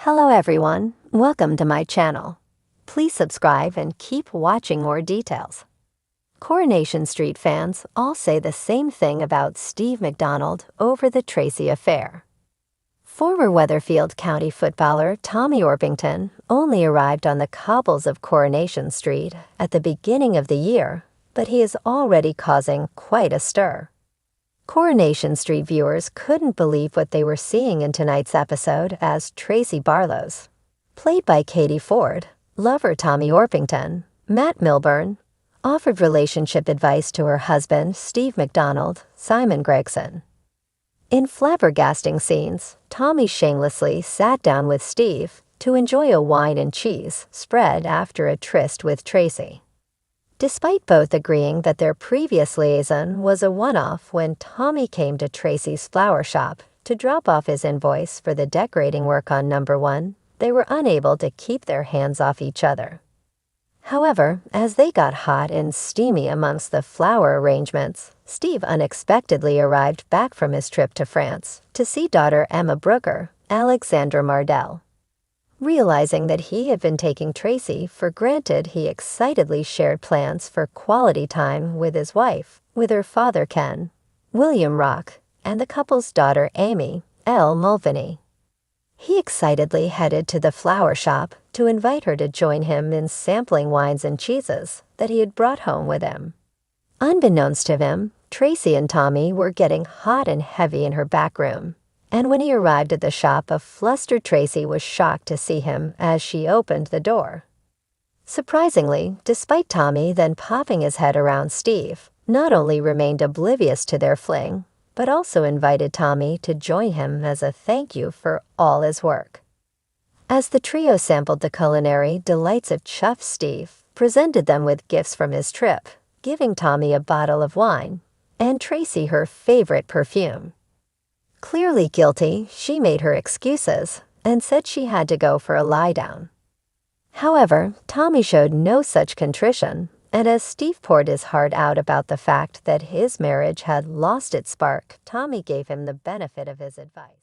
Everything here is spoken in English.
Hello everyone, welcome to my channel. Please subscribe and keep watching more details. Coronation Street fans all say the same thing about Steve McDonald over the Tracy affair. Former Weatherfield County footballer Tommy Orpington only arrived on the cobbles of Coronation Street at the beginning of the year, but he is already causing quite a stir. Coronation Street viewers couldn't believe what they were seeing in tonight's episode as Tracy Barlow's, played by Katie Ford, lover Tommy Orpington, Matt Milburn, offered relationship advice to her husband, Steve McDonald, Simon Gregson. In flabbergasting scenes, Tommy shamelessly sat down with Steve to enjoy a wine and cheese spread after a tryst with Tracy. Despite both agreeing that their previous liaison was a one-off when Tommy came to Tracy's flower shop to drop off his invoice for the decorating work on number 1, they were unable to keep their hands off each other. However, as they got hot and steamy amongst the flower arrangements, Steve unexpectedly arrived back from his trip to France to see daughter Emma Brooker, Alexandra Mardell. Realizing that he had been taking Tracy for granted, he excitedly shared plans for quality time with his wife, with her father Ken, William Rock, and the couple's daughter Amy, Elle Mulvaney. He excitedly headed to the flower shop to invite her to join him in sampling wines and cheeses that he had brought home with him. Unbeknownst to him, Tracy and Tommy were getting hot and heavy in her back room. And when he arrived at the shop, a flustered Tracy was shocked to see him as she opened the door. Surprisingly, despite Tommy then popping his head around, Steve not only remained oblivious to their fling, but also invited Tommy to join him as a thank you for all his work. As the trio sampled the culinary delights of Chuff, Steve presented them with gifts from his trip, giving Tommy a bottle of wine and Tracy her favorite perfume. Clearly guilty, she made her excuses and said she had to go for a lie-down. However, Tommy showed no such contrition, and as Steve poured his heart out about the fact that his marriage had lost its spark, Tommy gave him the benefit of his advice.